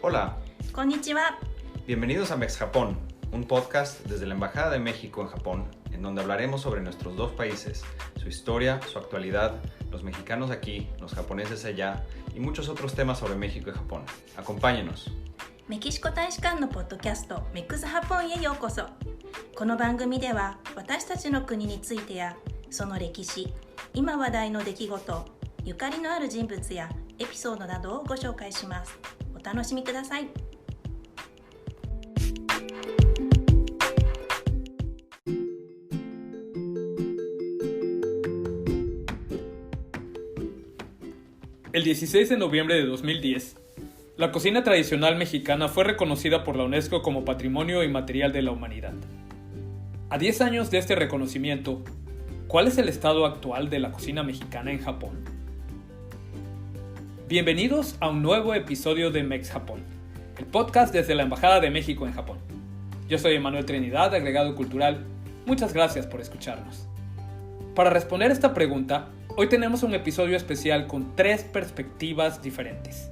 Hola, こんにちは。 bienvenidos a Mex Japón, un podcast desde la Embajada de México en Japón, en donde hablaremos sobre nuestros dos países, su historia, su actualidad, los mexicanos aquí, los japoneses allá y muchos otros temas sobre México y Japón. Acompáñenos. メキシコ大使館のポッドキャストメックスハポンへようこそ。この番組では私たちの国についてやその歴史、今話題の出来事、ゆかりのある人物やエピソードなどをご紹介します。お楽しみください。El 16 de noviembre de 2010, la cocina tradicional mexicana fue reconocida por la UNESCO como Patrimonio Inmaterial de la Humanidad. A 10 años de este reconocimiento, ¿cuál es el estado actual de la cocina mexicana en Japón? Bienvenidos a un nuevo episodio de Mex Japón, el podcast desde la Embajada de México en Japón. Yo soy Emanuel Trinidad, agregado cultural. Muchas gracias por escucharnos. Para responder esta pregunta, hoy tenemos un episodio especial con 3 perspectivas diferentes.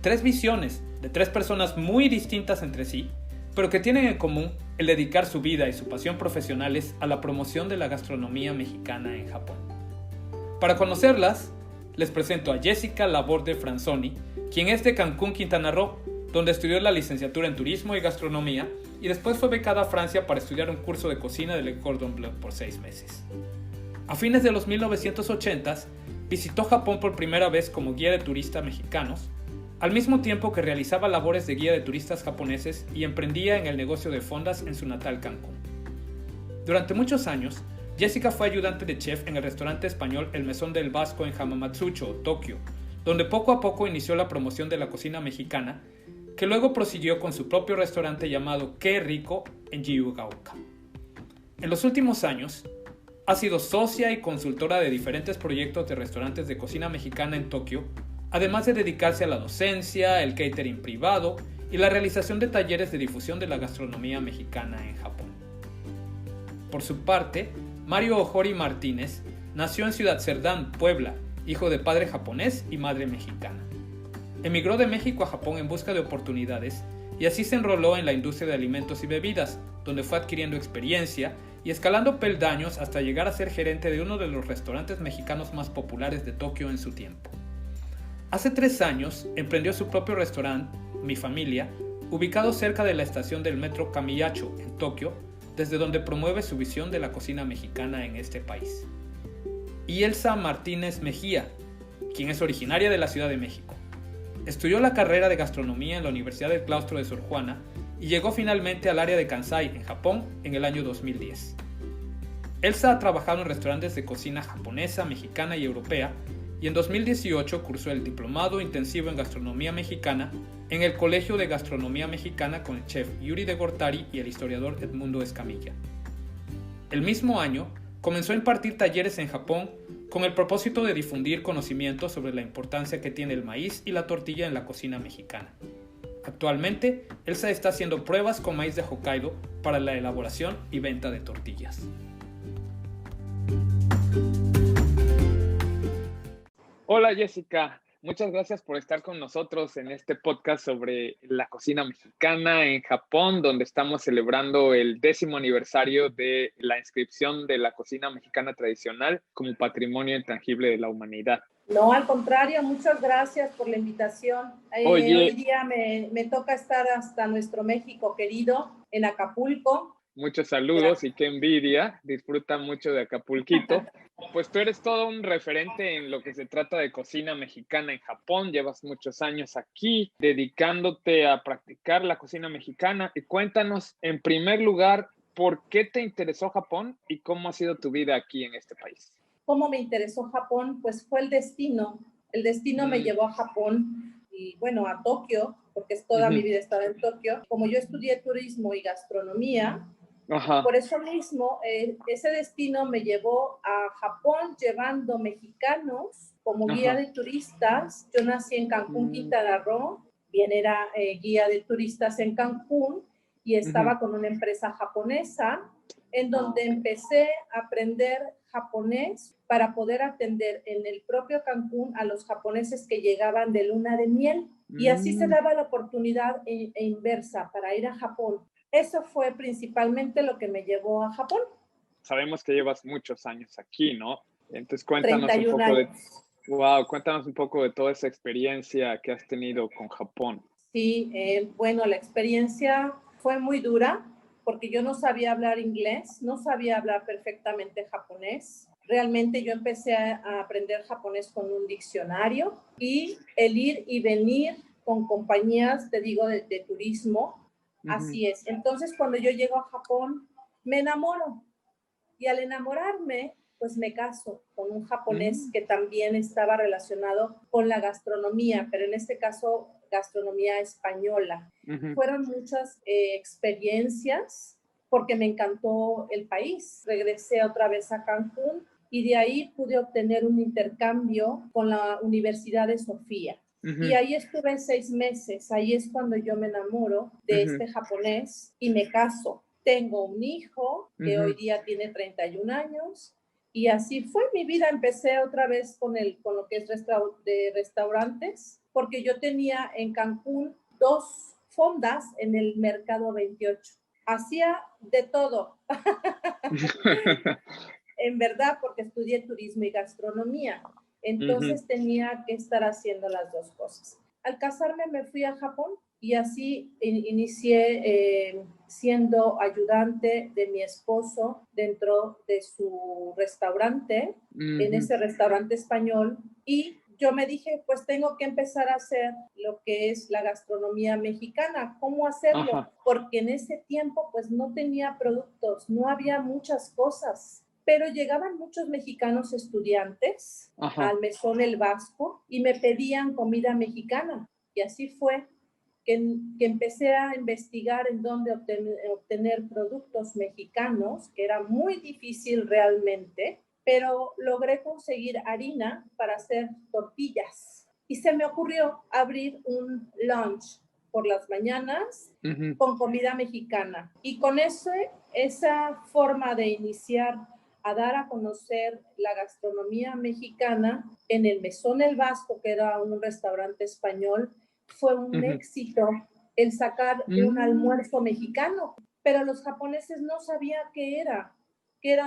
3 visiones de 3 personas muy distintas entre sí, pero que tienen en común el dedicar su vida y su pasión profesionales a la promoción de la gastronomía mexicana en Japón. Para conocerlas, les presento a Jessica Laborde Franzoni, quien es de Cancún, Quintana Roo, donde estudió la licenciatura en Turismo y Gastronomía y después fue becada a Francia para estudiar un curso de cocina del Cordon Bleu por 6 meses. A fines de los 1980s, visitó Japón por primera vez como guía de turistas mexicanos, al mismo tiempo que realizaba labores de guía de turistas japoneses y emprendía en el negocio de fondas en su natal Cancún. Durante muchos años, Jessica fue ayudante de chef en el restaurante español El Mesón del Vasco en Hamamatsucho, Tokio, donde poco a poco inició la promoción de la cocina mexicana, que luego prosiguió con su propio restaurante llamado Qué Rico en Zhiugaoka. En los últimos años, ha sido socia y consultora de diferentes proyectos de restaurantes de cocina mexicana en Tokio, además de dedicarse a la docencia, el catering privado y la realización de talleres de difusión de la gastronomía mexicana en Japón. Por su parte, Mario Ojori Martínez nació en Ciudad Cerdán, Puebla, hijo de padre japonés y madre mexicana. Emigró de México a Japón en busca de oportunidades y así se enroló en la industria de alimentos y bebidas, donde fue adquiriendo experiencia y escalando peldaños hasta llegar a ser gerente de uno de los restaurantes mexicanos más populares de Tokio en su tiempo. Hace 3 años emprendió su propio restaurante, Mi Familia, ubicado cerca de la estación del metro Kamiyacho en Tokio, desde donde promueve su visión de la cocina mexicana en este país. Y Elsa Martínez Mejía, quien es originaria de la Ciudad de México. Estudió la carrera de gastronomía en la Universidad del Claustro de Sor Juana y llegó finalmente al área de Kansai, en Japón, en el año 2010. Elsa ha trabajado en restaurantes de cocina japonesa, mexicana y europea, y en 2018 cursó el Diplomado Intensivo en Gastronomía Mexicana en el Colegio de Gastronomía Mexicana con el chef Yuri de Gortari y el historiador Edmundo Escamilla. El mismo año, comenzó a impartir talleres en Japón con el propósito de difundir conocimientos sobre la importancia que tiene el maíz y la tortilla en la cocina mexicana. Actualmente, Elsa está haciendo pruebas con maíz de Hokkaido para la elaboración y venta de tortillas. Hola Jessica, muchas gracias por estar con nosotros en este podcast sobre la cocina mexicana en Japón, donde estamos celebrando el 10º aniversario de la inscripción de la cocina mexicana tradicional como Patrimonio Intangible de la Humanidad. No, al contrario, muchas gracias por la invitación. Hoy día me toca estar hasta nuestro México querido, en Acapulco. Muchos saludos y qué envidia, disfruta mucho de Acapulquito. Pues tú eres todo un referente en lo que se trata de cocina mexicana en Japón, llevas muchos años aquí dedicándote a practicar la cocina mexicana. Y cuéntanos, en primer lugar, ¿por qué te interesó Japón y cómo ha sido tu vida aquí en este país? ¿Cómo me interesó Japón? Pues fue el destino. El destino me llevó a Japón y bueno, a Tokio, porque toda mi vida he estado en Tokio. Como yo estudié turismo y gastronomía, por eso mismo ese destino me llevó a Japón llevando mexicanos como guía de turistas. Yo nací en Cancún, Quintana Roo, bien era guía de turistas en Cancún y estaba con una empresa japonesa en donde empecé a aprender japonés para poder atender en el propio Cancún a los japoneses que llegaban de luna de miel. Y así se daba la oportunidad inversa para ir a Japón. Eso fue principalmente lo que me llevó a Japón. Sabemos que llevas muchos años aquí, ¿no? Entonces cuéntanos un poco años. Cuéntanos un poco de toda esa experiencia que has tenido con Japón. Sí, bueno, la experiencia fue muy dura porque yo no sabía hablar inglés, no sabía hablar perfectamente japonés. Realmente yo empecé a aprender japonés con un diccionario y el ir y venir con compañías, te digo, de turismo. Así es. Entonces, cuando yo llego a Japón, me enamoro. Y al enamorarme, pues me caso con un japonés que también estaba relacionado con la gastronomía, pero en este caso gastronomía española. Fueron muchas experiencias porque me encantó el país. Regresé otra vez a Cancún y de ahí pude obtener un intercambio con la Universidad de Sofía. Y ahí estuve 6 meses. Ahí es cuando yo me enamoro de este japonés y me caso. Tengo un hijo que hoy día tiene 31 años y así fue mi vida. Empecé otra vez con lo que es de restaurantes, porque yo tenía en Cancún 2 fondas en el Mercado 28. Hacía de todo. En verdad, porque estudié turismo y gastronomía. Entonces tenía que estar haciendo las 2 cosas. Al casarme me fui a Japón y así inicié siendo ayudante de mi esposo dentro de su restaurante, en ese restaurante español, y yo me dije, pues tengo que empezar a hacer lo que es la gastronomía mexicana. ¿Cómo hacerlo? Porque en ese tiempo pues no tenía productos, no había muchas cosas. Pero llegaban muchos mexicanos estudiantes al Mesón El Vasco y me pedían comida mexicana. Y así fue que empecé a investigar en dónde obtener productos mexicanos, que era muy difícil realmente, pero logré conseguir harina para hacer tortillas. Y se me ocurrió abrir un lunch por las mañanas con comida mexicana. Y con esa forma de iniciar a dar a conocer la gastronomía mexicana en el Mesón El Vasco, que era un restaurante español, fue un éxito el sacar un almuerzo mexicano, pero los japoneses no sabían qué era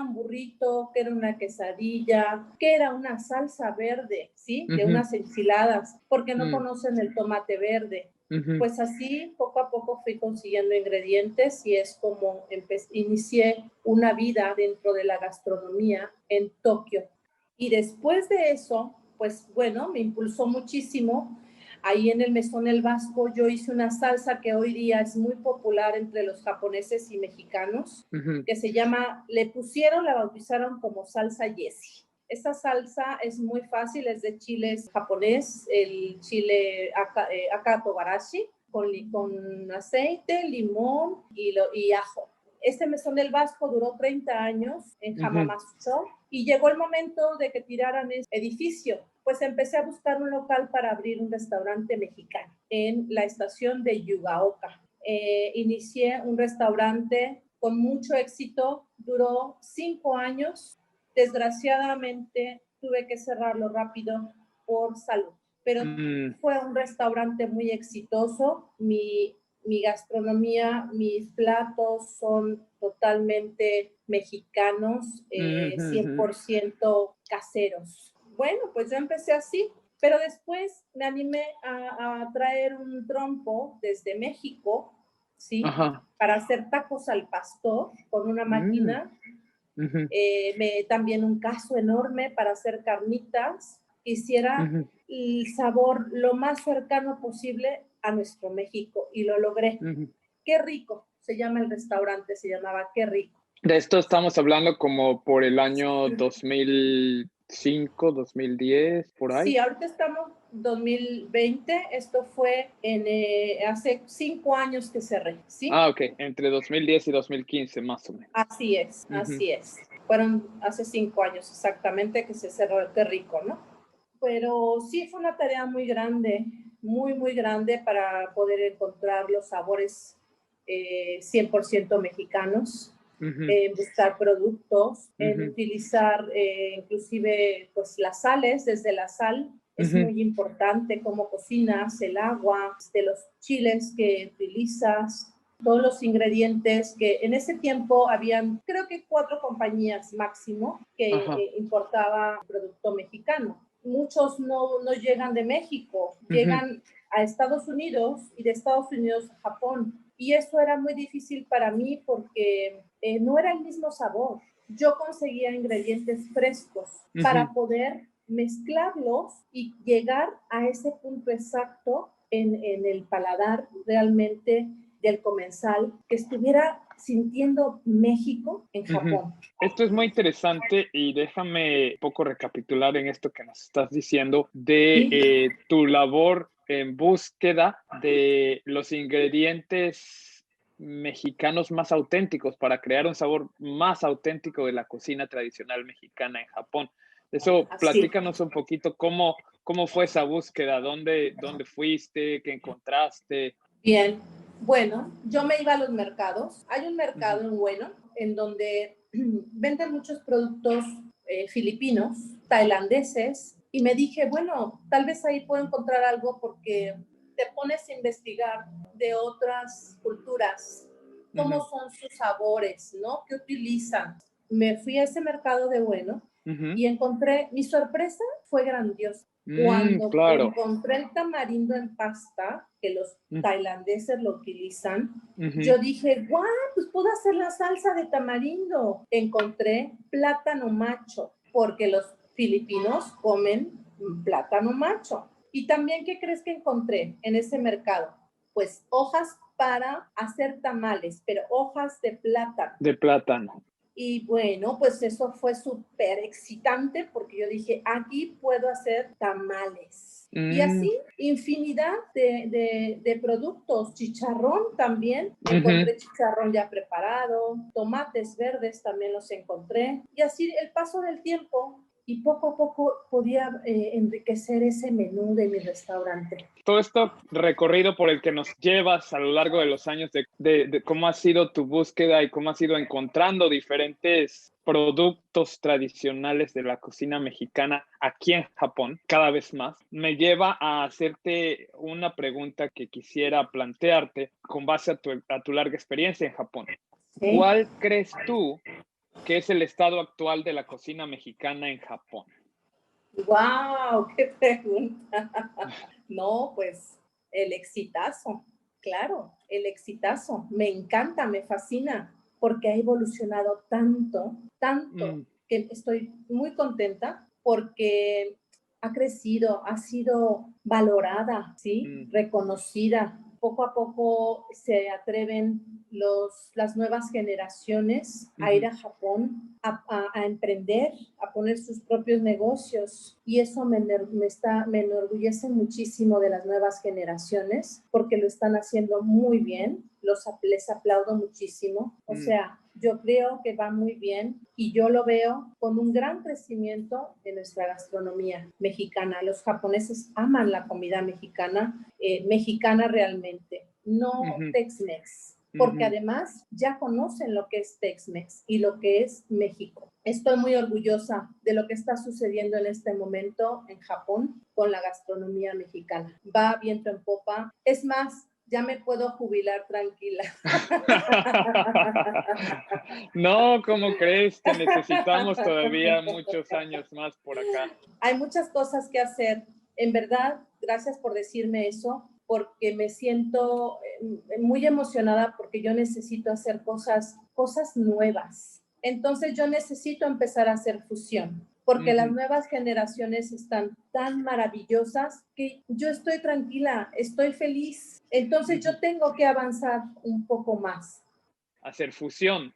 un burrito, que era una quesadilla, que era una salsa verde, ¿sí? De unas enchiladas, porque no conocen el tomate verde. Pues así, poco a poco fui consiguiendo ingredientes y es como inicié una vida dentro de la gastronomía en Tokio. Y después de eso, pues bueno, me impulsó muchísimo. Ahí en el Mesón El Vasco yo hice una salsa que hoy día es muy popular entre los japoneses y mexicanos, que se llama, la bautizaron como salsa Yesi. Esta salsa es muy fácil, es de chiles japonés, el chile akatobarashi, con aceite, limón y ajo. Este Mesón del Vasco duró 30 años en Hamamatsu y llegó el momento de que tiraran ese edificio. Pues empecé a buscar un local para abrir un restaurante mexicano en la estación de Yugaoka. Inicié un restaurante con mucho éxito, duró 5 años. Desgraciadamente tuve que cerrarlo rápido por salud, pero fue un restaurante muy exitoso. Mi gastronomía, mis platos son totalmente mexicanos, 100% caseros. Bueno, pues yo empecé así, pero después me animé a traer un trompo desde México, ¿sí? Para hacer tacos al pastor con una máquina. También un caso enorme para hacer carnitas. Quisiera el sabor lo más cercano posible a nuestro México y lo logré. Qué rico se llama el restaurante, se llamaba Qué Rico. De esto estamos hablando como por el año 2005, 2010, por ahí. Sí, ahorita estamos 2020, esto fue hace 5 años que cerré, ¿sí? Ok, entre 2010 y 2015 más o menos. Así es, así es. Fueron hace 5 años exactamente que se cerró Qué Rico, ¿no? Pero sí fue una tarea muy grande, muy, muy grande para poder encontrar los sabores 100% mexicanos. en buscar productos, en Ujú. utilizar inclusive pues las sales, desde la sal. Es Ujú. muy importante cómo cocinas, el agua, de los chiles que utilizas, todos los ingredientes que en ese tiempo habían, creo que 4 compañías máximo que Ajá. importaba producto mexicano. Muchos no llegan de México, Ujú. llegan a Estados Unidos y de Estados Unidos a Japón. Y eso era muy difícil para mí porque no era el mismo sabor. Yo conseguía ingredientes frescos para Ujú. poder mezclarlos y llegar a ese punto exacto en el paladar realmente del comensal, que estuviera sintiendo México en Ujú. Japón. Esto es muy interesante y déjame un poco recapitular en esto que nos estás diciendo de Sí, tu labor en búsqueda de los ingredientes mexicanos más auténticos para crear un sabor más auténtico de la cocina tradicional mexicana en Japón. Eso, así. platícanos un poquito cómo fue esa búsqueda, dónde fuiste, qué encontraste. Bien, bueno, yo me iba a los mercados. Hay un Ujú. mercado en Bueno en donde venden muchos productos filipinos, tailandeses, y me dije, bueno, tal vez ahí puedo encontrar algo porque te pones a investigar de otras culturas, cómo Ujú. son sus sabores, ¿no? ¿Qué utilizan? Me fui a ese mercado de Bueno Ujú. y encontré, mi sorpresa fue grandiosa. Cuando Claro. encontré el tamarindo en pasta, que los tailandeses lo utilizan, Ujú. yo dije, guau, pues puedo hacer la salsa de tamarindo. Encontré plátano macho, porque los filipinos comen plátano macho. Y también, ¿qué crees que encontré en ese mercado? Pues hojas para hacer tamales, pero hojas de plátano. De plátano. Y bueno, pues eso fue súper excitante porque yo dije, aquí puedo hacer tamales. Y Mm. así, infinidad de productos. Chicharrón también. Ujú. Encontré chicharrón ya preparado. Tomates verdes también los encontré. Y así el paso del tiempo y poco a poco podía enriquecer ese menú de mi restaurante. Todo esto recorrido por el que nos llevas a lo largo de los años de cómo ha sido tu búsqueda y cómo has ido encontrando diferentes productos tradicionales de la cocina mexicana aquí en Japón, cada vez más, me lleva a hacerte una pregunta que quisiera plantearte con base a tu larga experiencia en Japón. ¿Sí? ¿Cuál crees tú que es el estado actual de la cocina mexicana en Japón? ¡Wow! ¡Qué pregunta! No, pues el exitazo, claro, el exitazo. Me encanta, me fascina, porque ha evolucionado tanto, tanto, Mm. que estoy muy contenta porque ha crecido, ha sido valorada, ¿sí? Mm. Reconocida. Poco a poco se atreven las nuevas generaciones a ir Ujú. a Japón, a emprender, a poner sus propios negocios. Y eso me enorgullece muchísimo de las nuevas generaciones, porque lo están haciendo muy bien. Les aplaudo muchísimo. O Mm. sea, yo creo que va muy bien y yo lo veo con un gran crecimiento de nuestra gastronomía mexicana. Los japoneses aman la comida mexicana realmente, no Ujú. Tex-Mex, porque Ujú. además ya conocen lo que es Tex-Mex y lo que es México. Estoy muy orgullosa de lo que está sucediendo en este momento en Japón con la gastronomía mexicana. Va viento en popa. Es más, ya me puedo jubilar tranquila. No, ¿cómo crees? Te necesitamos todavía muchos años más por acá. Hay muchas cosas que hacer. En verdad, gracias por decirme eso, porque me siento muy emocionada porque yo necesito hacer cosas nuevas. Entonces yo necesito empezar a hacer fusión, porque las Ujú. nuevas generaciones están tan maravillosas que yo estoy tranquila, estoy feliz. Entonces Ujú. yo tengo que avanzar un poco más. Hacer fusión.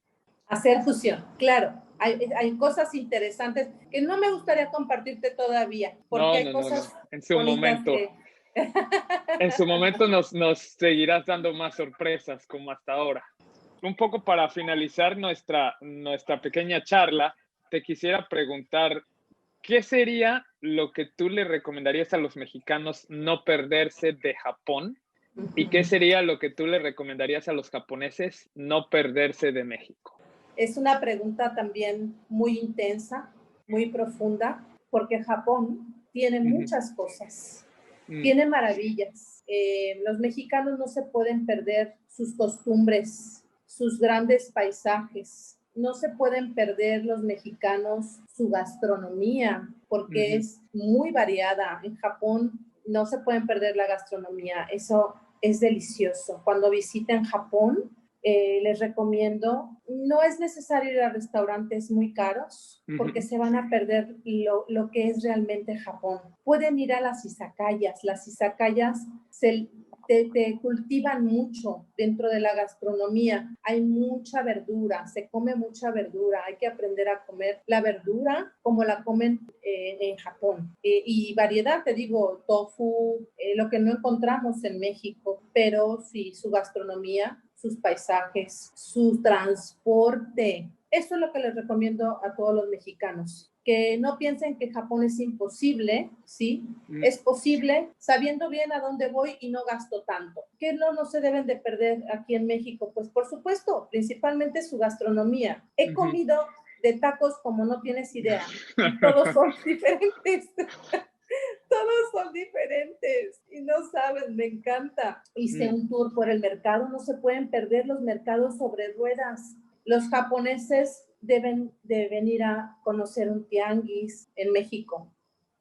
Hacer fusión, claro. Hay cosas interesantes que no me gustaría compartirte todavía, porque No, hay no, no, cosas no. bonitas que... En su momento nos seguirás dando más sorpresas como hasta ahora. Un poco para finalizar nuestra pequeña charla, te quisiera preguntar, ¿qué sería lo que tú le recomendarías a los mexicanos no perderse de Japón? ¿Y qué sería lo que tú le recomendarías a los japoneses no perderse de México? Es una pregunta también muy intensa, muy profunda, porque Japón tiene muchas cosas, tiene maravillas. Los mexicanos no se pueden perder sus costumbres, sus grandes paisajes. No se pueden perder los mexicanos su gastronomía, porque es muy variada. En Japón no se pueden perder la gastronomía. Eso es delicioso. Cuando visiten Japón, les recomiendo, no es necesario ir a restaurantes muy caros porque se van a perder lo que es realmente Japón. Pueden ir a las izakayas. Las izakayas te cultivan mucho dentro de la gastronomía. Hay mucha verdura, se come mucha verdura. Hay que aprender a comer la verdura como la comen en Japón. Y variedad, te digo, tofu, lo que no encontramos en México, pero sí su gastronomía, sus paisajes, su transporte. Eso es lo que les recomiendo a todos los mexicanos. Que no piensen que Japón es imposible, ¿sí? Es posible, sabiendo bien a dónde voy y no gasto tanto. ¿Qué no se deben de perder aquí en México? Pues por supuesto, principalmente su gastronomía. He comido de tacos como no tienes idea. Todos son diferentes. Todos son diferentes y no sabes, me encanta. Hice un tour por el mercado, no se pueden perder los mercados sobre ruedas. Los japoneses deben de venir a conocer un tianguis en México.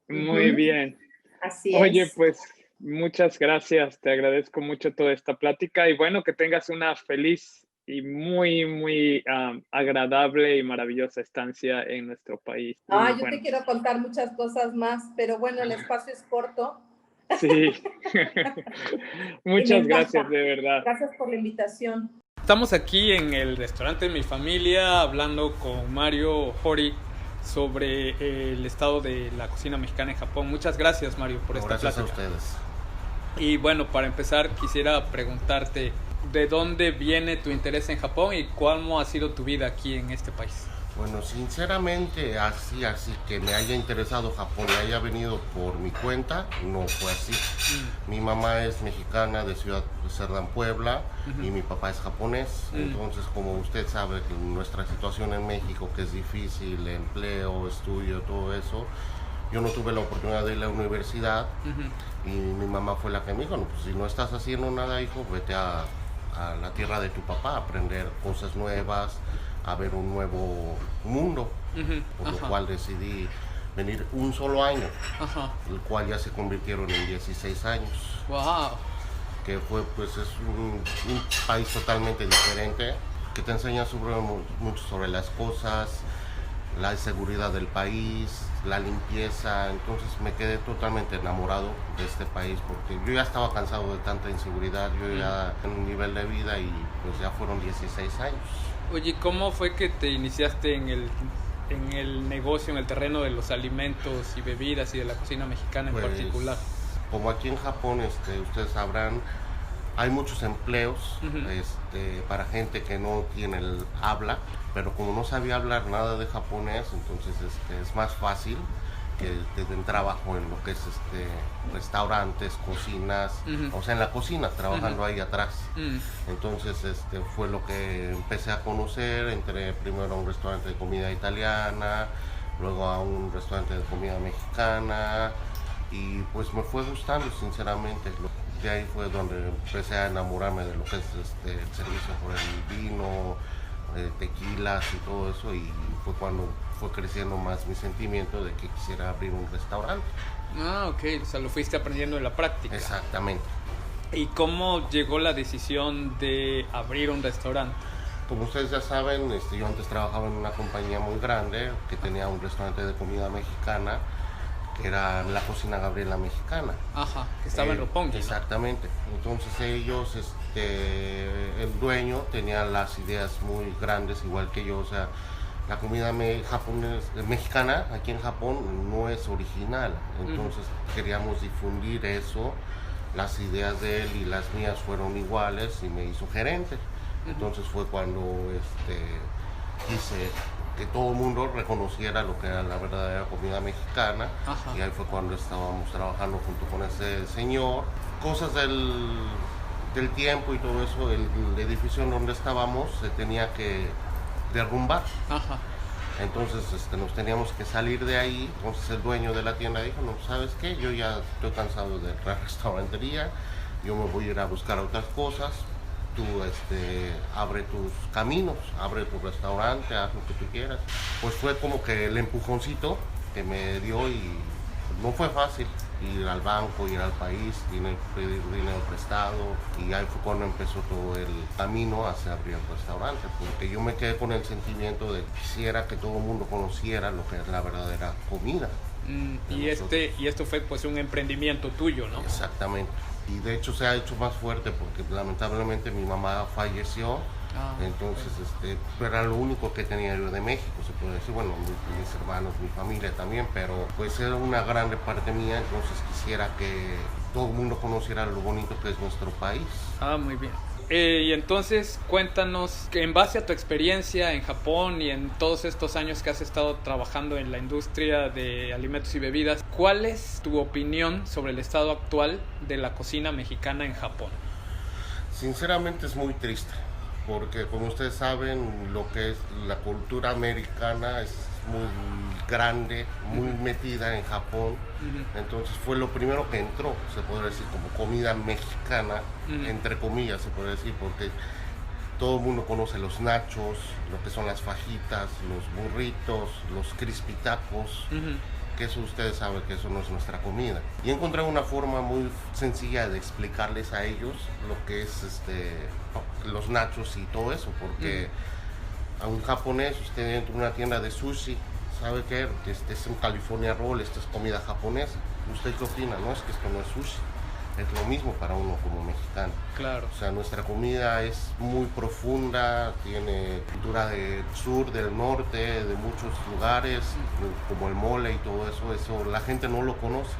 Muy bien. Así Oye, es. pues muchas gracias, te agradezco mucho toda esta plática y bueno, que tengas una feliz y muy agradable y maravillosa estancia en nuestro país. Yo te quiero contar muchas cosas más, pero bueno, el espacio es corto. Sí. Muchas gracias, de verdad. Gracias por la invitación. Estamos aquí en el restaurante de mi familia hablando con Mario Hori sobre el estado de la cocina mexicana en Japón. Muchas gracias, Mario, por esta plática. Gracias a ustedes. Y bueno, para empezar quisiera preguntarte ¿de dónde viene tu interés en Japón y cómo ha sido tu vida aquí en este país? Bueno, sinceramente, así que me haya interesado Japón y haya venido por mi cuenta, no fue así. Mi mamá es mexicana de Ciudad Cerdán, Puebla, y mi papá es japonés. Entonces, como usted sabe, que nuestra situación en México, que es difícil, empleo, estudio, todo eso, yo no tuve la oportunidad de ir a la universidad, y mi mamá fue la que me dijo, no, pues si no estás haciendo nada, hijo, vete a la tierra de tu papá, a aprender cosas nuevas, a ver un nuevo mundo, por lo cual decidí venir un solo año, el cual ya se convirtieron en 16 años. ¡Wow! Que fue, pues es un país totalmente diferente, que te enseña mucho sobre las cosas, la seguridad del país, la limpieza. Entonces me quedé totalmente enamorado de este país porque yo ya estaba cansado de tanta inseguridad, yo ya en un nivel de vida y pues ya fueron 16 años. Oye, ¿cómo fue que te iniciaste en el negocio, en el terreno de los alimentos y bebidas y de la cocina mexicana en particular? Como aquí en Japón, ustedes sabrán, hay muchos empleos para gente que no tiene el habla, pero como no sabía hablar nada de japonés, entonces es más fácil que te den trabajo en lo que es restaurantes, cocinas, o sea, en la cocina, trabajando ahí atrás. Entonces fue lo que empecé a conocer. Entré primero a un restaurante de comida italiana, luego a un restaurante de comida mexicana, y pues me fue gustando, sinceramente. De ahí fue donde empecé a enamorarme de lo que es el servicio por el vino, tequilas y todo eso, y fue cuando fue creciendo más mi sentimiento de que quisiera abrir un restaurante. Ah, ok, o sea, lo fuiste aprendiendo en la práctica. Exactamente. ¿Y cómo llegó la decisión de abrir un restaurante? Como ustedes ya saben, yo antes trabajaba en una compañía muy grande que tenía un restaurante de comida mexicana, que era la Cocina Gabriela Mexicana. Ajá, que estaba en Roppongi, ¿no? Exactamente. Entonces ellos, el dueño tenía las ideas muy grandes, igual que yo, o sea, la comida mexicana aquí en Japón no es original, entonces queríamos difundir eso, las ideas de él y las mías fueron iguales y me hizo gerente. Entonces fue cuando quise que todo el mundo reconociera lo que era la verdadera comida mexicana. Y ahí fue cuando estábamos trabajando junto con ese señor. Cosas del tiempo y todo eso, el edificio en donde estábamos se tenía que derrumbar. Ajá. Entonces nos teníamos que salir de ahí. Entonces el dueño de la tienda dijo, no, ¿sabes qué? Yo ya estoy cansado de la restaurantería, yo me voy a ir a buscar otras cosas. Tú abre tus caminos, abre tu restaurante, haz lo que tú quieras. Pues fue como que el empujoncito que me dio y no fue fácil ir al banco, ir al país, pedir dinero prestado, y ahí fue cuando empezó todo el camino hacia abrir el restaurante, porque yo me quedé con el sentimiento de que quisiera que todo el mundo conociera lo que es la verdadera comida. Y esto fue pues un emprendimiento tuyo, ¿no? Exactamente. Y de hecho se ha hecho más fuerte porque lamentablemente mi mamá falleció. Entonces era lo único que tenía yo de México, se puede decir, bueno, mis hermanos, mi familia también, pero pues era una grande parte mía, entonces quisiera que todo el mundo conociera lo bonito que es nuestro país. Muy bien. Y entonces cuéntanos, que en base a tu experiencia en Japón y en todos estos años que has estado trabajando en la industria de alimentos y bebidas, ¿cuál es tu opinión sobre el estado actual de la cocina mexicana en Japón? Sinceramente es muy triste, porque como ustedes saben, lo que es la cultura americana es muy grande, muy metida en Japón. Entonces fue lo primero que entró, se podría decir, como comida mexicana, entre comillas se puede decir, porque todo el mundo conoce los nachos, lo que son las fajitas, los burritos, los crispy tacos, que eso ustedes saben que eso no es nuestra comida. Y encontré una forma muy sencilla de explicarles a ellos lo que es los nachos y todo eso, porque a un japonés, usted entra en una tienda de sushi, sabe que es un California Roll, esto es comida japonesa. ¿Usted qué opina? No, es que esto no es sushi. Es lo mismo para uno como mexicano. Claro. O sea, nuestra comida es muy profunda, tiene cultura del sur, del norte, de muchos lugares, como el mole y todo eso la gente no lo conoce.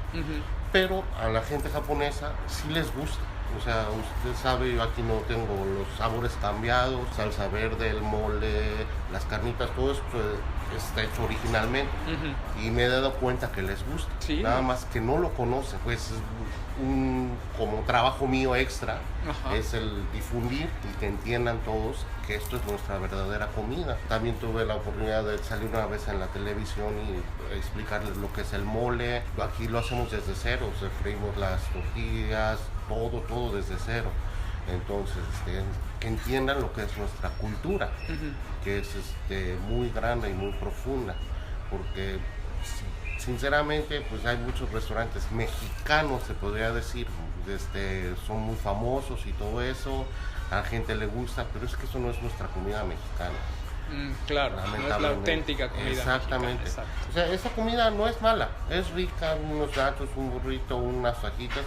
Pero a la gente japonesa sí les gusta. O sea, usted sabe, yo aquí no tengo los sabores cambiados, salsa verde, el mole, las carnitas, todo esto está hecho originalmente. Y me he dado cuenta que les gusta. ¿Sí? Nada más que no lo conocen, pues como trabajo mío extra. Es el difundir y que entiendan todos que esto es nuestra verdadera comida. También tuve la oportunidad de salir una vez en la televisión y explicarles lo que es el mole. Aquí lo hacemos desde cero, freímos las tortillas, todo desde cero. Entonces, que entiendan lo que es nuestra cultura, que es muy grande y muy profunda, porque sinceramente pues hay muchos restaurantes mexicanos, se podría decir, son muy famosos y todo eso, a la gente le gusta, pero es que eso no es nuestra comida mexicana. Claro, no es la auténtica comida. Exactamente. Mexicana, exacto. O sea, esa comida no es mala, es rica, unos nachos, un burrito, unas fajitas.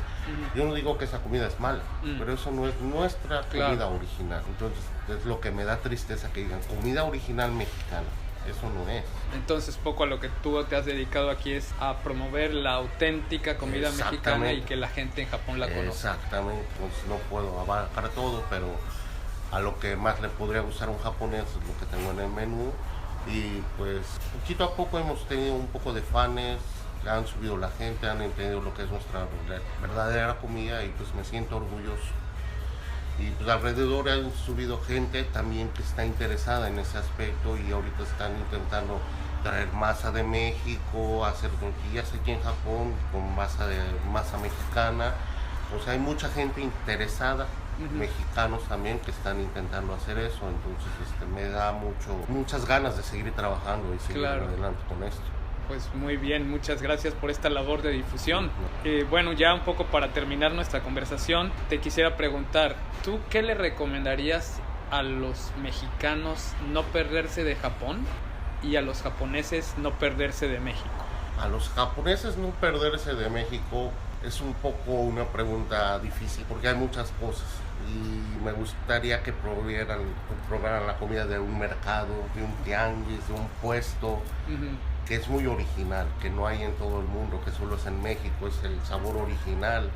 Yo no digo que esa comida es mala, pero eso no es nuestra comida original. Entonces es lo que me da tristeza que digan comida original mexicana. Eso no es. Entonces, poco a lo que tú te has dedicado aquí es a promover la auténtica comida mexicana y que la gente en Japón la conozca. Exactamente. Entonces no puedo abarcar todo, pero a lo que más le podría gustar a un japonés es lo que tengo en el menú. Y pues poquito a poco hemos tenido un poco de fans, han subido la gente, han entendido lo que es nuestra verdadera comida y pues me siento orgulloso. Y pues alrededor han subido gente también que está interesada en ese aspecto y ahorita están intentando traer masa de México, hacer tortillas aquí en Japón con masa mexicana. O sea, hay mucha gente interesada, mexicanos también, que están intentando hacer eso. Entonces me da muchas ganas de seguir trabajando y seguir adelante con esto. Pues muy bien, muchas gracias por esta labor de difusión. Bueno, ya un poco para terminar nuestra conversación, te quisiera preguntar, ¿tú qué le recomendarías a los mexicanos no perderse de Japón y a los japoneses no perderse de México? A los japoneses no perderse de México es un poco una pregunta difícil porque hay muchas cosas y me gustaría que probaran la comida de un mercado, de un tianguis, de un puesto. Que es muy original, que no hay en todo el mundo, que solo es en México, es el sabor original.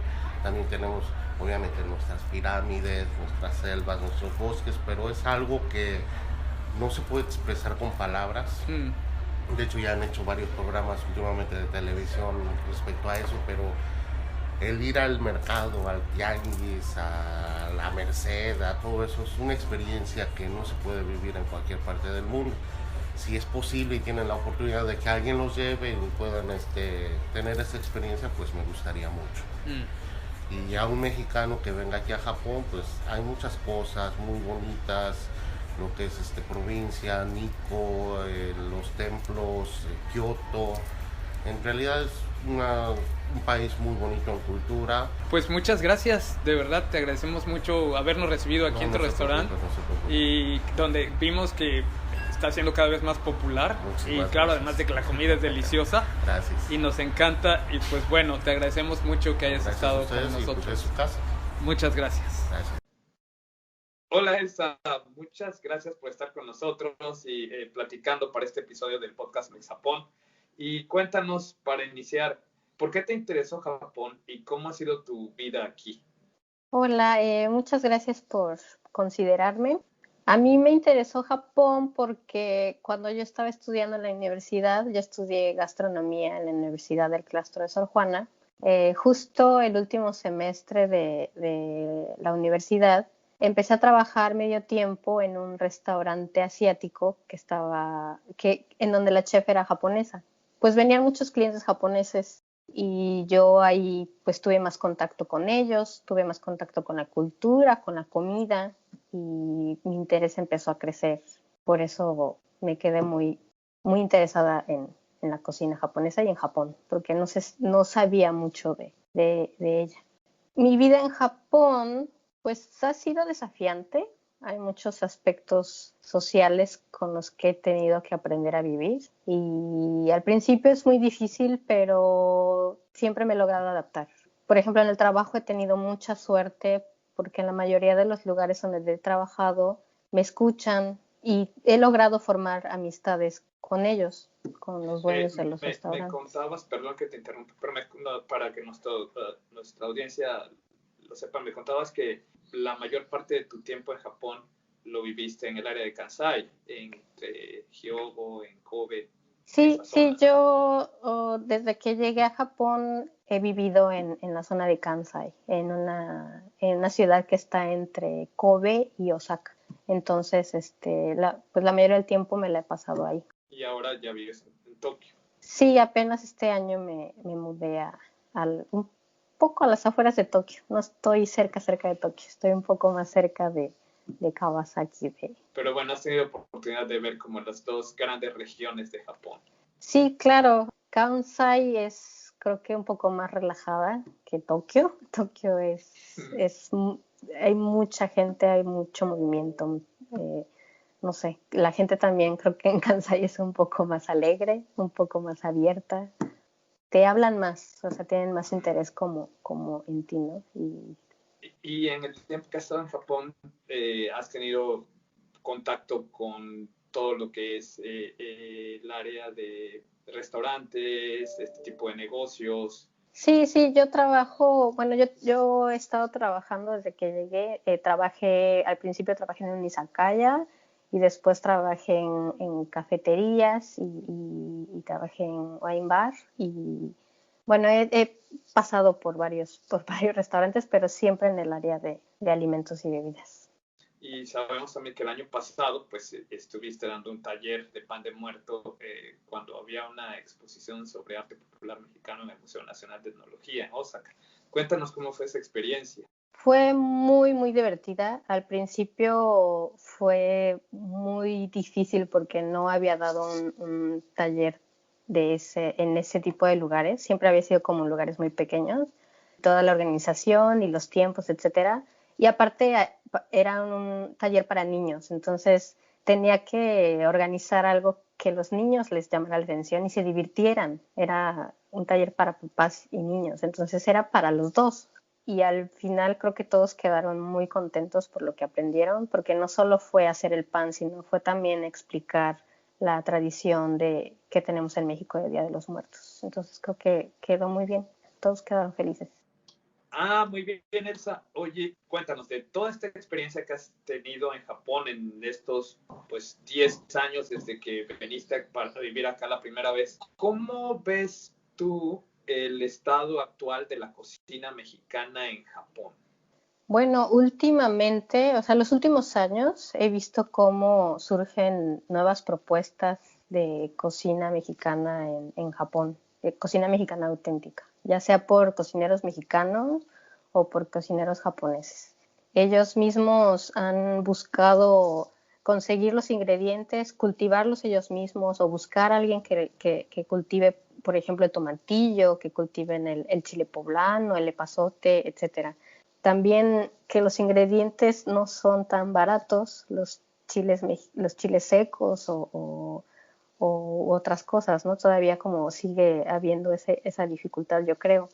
También tenemos, obviamente, nuestras pirámides, nuestras selvas, nuestros bosques, pero es algo que no se puede expresar con palabras. De hecho, ya han hecho varios programas últimamente de televisión respecto a eso, pero el ir al mercado, al tianguis, a la Merced, a todo eso es una experiencia que no se puede vivir en cualquier parte del mundo. Si es posible y tienen la oportunidad de que alguien los lleve y puedan tener esa experiencia, pues me gustaría mucho. Y a un mexicano que venga aquí a Japón, pues hay muchas cosas muy bonitas, lo que es provincia, Nikko, los templos, Kioto. En realidad es un país muy bonito en cultura. Pues muchas gracias, de verdad te agradecemos mucho habernos recibido aquí en tu restaurante y donde vimos que está siendo cada vez más popular. Muchas claro, además de que la comida es deliciosa. Gracias. Y nos encanta y pues bueno, te agradecemos mucho que hayas estado con nosotros. Y pues es su casa. Muchas gracias. Gracias. Hola Elsa, muchas gracias por estar con nosotros y platicando para este episodio del podcast Mex Japón. Y cuéntanos, para iniciar, ¿por qué te interesó Japón y cómo ha sido tu vida aquí? Hola, muchas gracias por considerarme. A mí me interesó Japón porque cuando yo estaba estudiando en la universidad, yo estudié gastronomía en la Universidad del Claustro de Sor Juana. Justo el último semestre de la universidad, empecé a trabajar medio tiempo en un restaurante asiático en donde la chef era japonesa. Pues venían muchos clientes japoneses y yo ahí pues tuve más contacto con ellos, tuve más contacto con la cultura, con la comida y mi interés empezó a crecer. Por eso me quedé muy, muy interesada en la cocina japonesa y en Japón, porque no sabía mucho de ella. Mi vida en Japón pues ha sido desafiante. Hay muchos aspectos sociales con los que he tenido que aprender a vivir y al principio es muy difícil, pero siempre me he logrado adaptar. Por ejemplo, en el trabajo he tenido mucha suerte porque en la mayoría de los lugares donde he trabajado me escuchan y he logrado formar amistades con ellos, con los dueños de los restaurantes. Me contabas, perdón que te interrumpa, pero para que nuestra audiencia lo sepa, me contabas que la mayor parte de tu tiempo en Japón lo viviste en el área de Kansai, entre Hyogo, en Kobe. Sí, yo desde que llegué a Japón he vivido en la zona de Kansai, en una ciudad que está entre Kobe y Osaka. Entonces, pues la mayoría del tiempo me la he pasado ahí. Y ahora ya vives en Tokio. Sí, apenas este año me mudé un poco a las afueras de Tokio. No estoy cerca de Tokio, estoy un poco más cerca de Kawasaki. Pero bueno, has tenido oportunidad de ver como las dos grandes regiones de Japón. Sí, claro. Kansai es creo que un poco más relajada que Tokio. Tokio hay mucha gente, hay mucho movimiento. No sé, la gente también creo que en Kansai es un poco más alegre, un poco más abierta. Te hablan más, o sea, tienen más interés como en ti, ¿no? Y en el tiempo que has estado en Japón, ¿has tenido contacto con todo lo que es el área de restaurantes, este tipo de negocios? Sí, yo trabajo, bueno, yo he estado trabajando desde que llegué. Al principio trabajé en un izakaya y después trabajé en cafeterías y trabajé en wine bar y bueno, he pasado por varios restaurantes, pero siempre en el área de alimentos y bebidas. Y sabemos también que el año pasado pues estuviste dando un taller de pan de muerto cuando había una exposición sobre arte popular mexicano en el Museo Nacional de Etnología en Osaka. Cuéntanos cómo fue esa experiencia. Fue muy, muy divertida. Al principio fue muy difícil porque no había dado un taller en ese tipo de lugares. Siempre había sido como en lugares muy pequeños. Toda la organización y los tiempos, etcétera. Y aparte era un taller para niños, entonces tenía que organizar algo que los niños les llamara la atención y se divirtieran. Era un taller para papás y niños, entonces era para los dos. Y al final creo que todos quedaron muy contentos por lo que aprendieron, porque no solo fue hacer el pan, sino fue también explicar la tradición que tenemos en México del Día de los Muertos. Entonces creo que quedó muy bien, todos quedaron felices. Ah, muy bien, Elsa. Oye, cuéntanos de toda esta experiencia que has tenido en Japón en estos, 10 años desde que viniste para vivir acá la primera vez. ¿Cómo ves tú el estado actual de la cocina mexicana en Japón? Bueno, últimamente, o sea, los últimos años he visto cómo surgen nuevas propuestas de cocina mexicana en Japón, de cocina mexicana auténtica, ya sea por cocineros mexicanos o por cocineros japoneses. Ellos mismos han buscado conseguir los ingredientes, cultivarlos ellos mismos o buscar a alguien que cultive, por ejemplo, el tomatillo, que cultiven el chile poblano, el epazote, etcétera. También que los ingredientes no son tan baratos, los chiles secos o otras cosas, ¿no? Todavía como sigue habiendo esa dificultad, yo creo.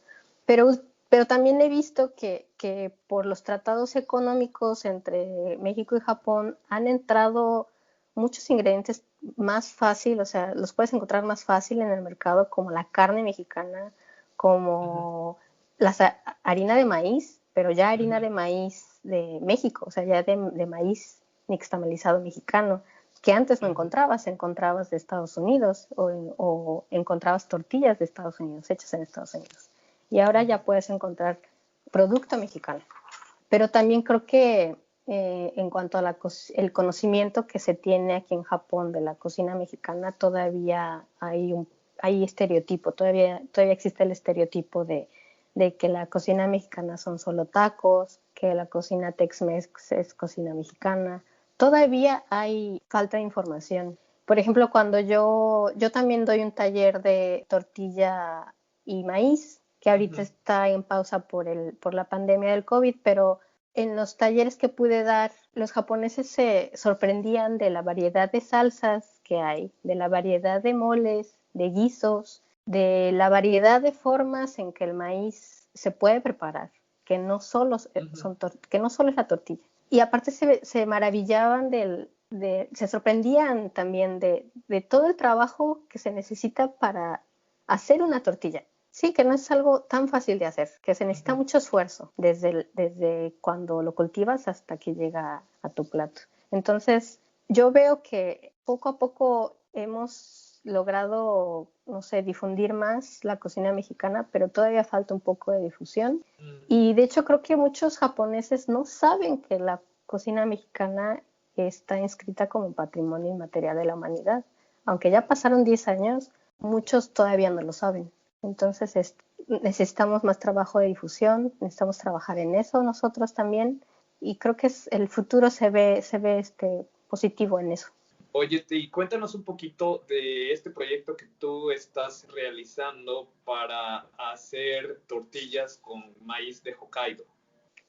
Pero también he visto que por los tratados económicos entre México y Japón han entrado muchos ingredientes más fácil, o sea, los puedes encontrar más fácil en el mercado, como la carne mexicana, como la harina de maíz, pero ya harina de maíz de México, o sea, ya de maíz nixtamalizado mexicano, que antes no encontrabas de Estados Unidos o encontrabas tortillas de Estados Unidos, hechas en Estados Unidos. Y ahora ya puedes encontrar producto mexicano. Pero también creo que en cuanto a el conocimiento que se tiene aquí en Japón de la cocina mexicana, todavía hay estereotipo, todavía existe el estereotipo de que la cocina mexicana son solo tacos, que la cocina Tex-Mex es cocina mexicana. Todavía hay falta de información. Por ejemplo, cuando yo también doy un taller de tortilla y maíz, que ahorita está en pausa por la pandemia del COVID, pero en los talleres que pude dar, los japoneses se sorprendían de la variedad de salsas que hay, de la variedad de moles, de guisos, de la variedad de formas en que el maíz se puede preparar, que no solo, que no solo es la tortilla. Y aparte se maravillaban se sorprendían también de todo el trabajo que se necesita para hacer una tortilla. Sí, que no es algo tan fácil de hacer, que se necesita mucho esfuerzo desde cuando lo cultivas hasta que llega a tu plato. Entonces, yo veo que poco a poco hemos logrado, no sé, difundir más la cocina mexicana, pero todavía falta un poco de difusión. Y de hecho creo que muchos japoneses no saben que la cocina mexicana está inscrita como patrimonio inmaterial de la humanidad. Aunque ya pasaron 10 años, muchos todavía no lo saben. Entonces necesitamos más trabajo de difusión, necesitamos trabajar en eso nosotros también, y creo que el futuro se ve positivo en eso. Oye, y cuéntanos un poquito de este proyecto que tú estás realizando para hacer tortillas con maíz de Hokkaido.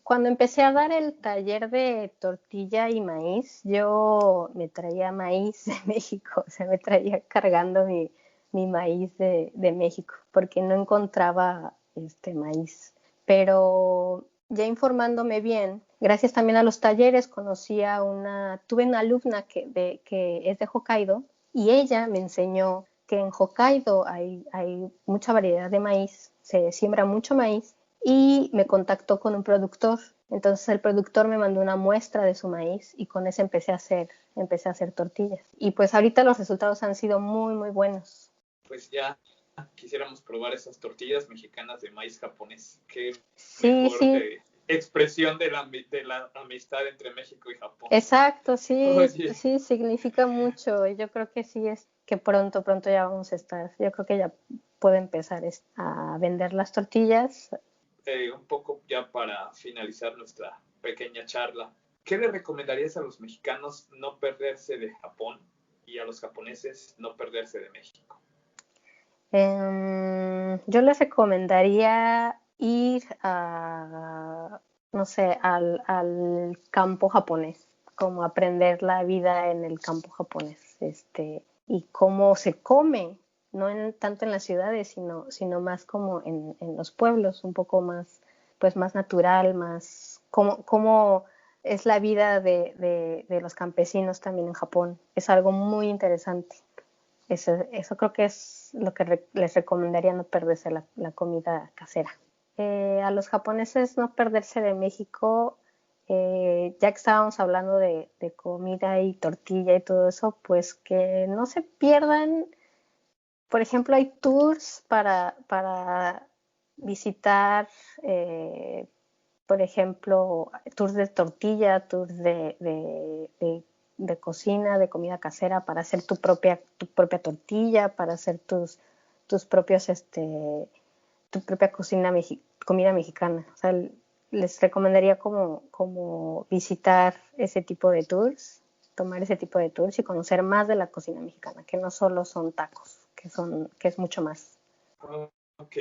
Cuando empecé a dar el taller de tortilla y maíz, yo me traía maíz de México, o sea, me traía cargando mi maíz de México, porque no encontraba maíz. Pero ya informándome bien, gracias también a los talleres, tuve una alumna que es de Hokkaido, y ella me enseñó que en Hokkaido hay mucha variedad de maíz, se siembra mucho maíz, y me contactó con un productor. Entonces el productor me mandó una muestra de su maíz y con eso empecé a hacer tortillas. Y pues ahorita los resultados han sido muy, muy buenos. Pues ya quisiéramos probar esas tortillas mexicanas de maíz japonés. Qué mejor expresión de la amistad entre México y Japón. Exacto, sí, sí, significa mucho. Y yo creo que sí es que pronto ya vamos a estar. Yo creo que ya puedo empezar a vender las tortillas. Un poco ya para finalizar nuestra pequeña charla, ¿qué le recomendarías a los mexicanos no perderse de Japón y a los japoneses no perderse de México? Yo les recomendaría ir no sé, al campo japonés, como aprender la vida en el campo japonés, y cómo se come, no tanto en las ciudades, sino más como en los pueblos, un poco más, pues más natural, más cómo es la vida de los campesinos también en Japón. Es algo muy interesante. Eso creo que es lo que les recomendaría, no perderse la comida casera. A los japoneses no perderse de México, ya que estábamos hablando de comida y tortilla y todo eso, pues que no se pierdan Por ejemplo, hay tours para visitar, por ejemplo, tours de tortilla, tours de cocina, de comida casera, para hacer tu propia tortilla, para hacer tus propios, tu propia comida mexicana. O sea, les recomendaría como visitar ese tipo de tours, tomar ese tipo de tours y conocer más de la cocina mexicana, que no solo son tacos, que es mucho más. Ok,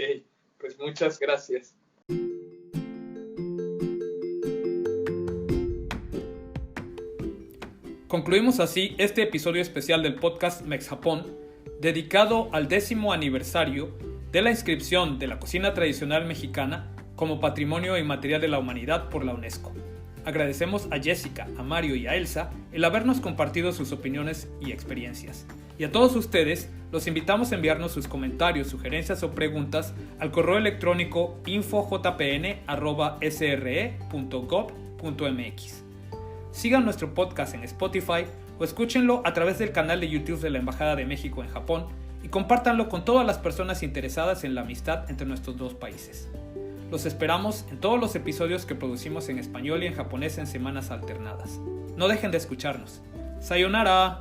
pues muchas gracias. Concluimos así este episodio especial del podcast MexJapón, dedicado al 10º aniversario de la inscripción de la cocina tradicional mexicana como Patrimonio Inmaterial de la Humanidad por la UNESCO. Agradecemos a Jessica, a Mario y a Elsa el habernos compartido sus opiniones y experiencias. Y a todos ustedes los invitamos a enviarnos sus comentarios, sugerencias o preguntas al correo electrónico infojpn@sre.gov.mx. Sigan nuestro podcast en Spotify o escúchenlo a través del canal de YouTube de la Embajada de México en Japón y compártanlo con todas las personas interesadas en la amistad entre nuestros dos países. Los esperamos en todos los episodios que producimos en español y en japonés en semanas alternadas. No dejen de escucharnos. ¡Sayonara!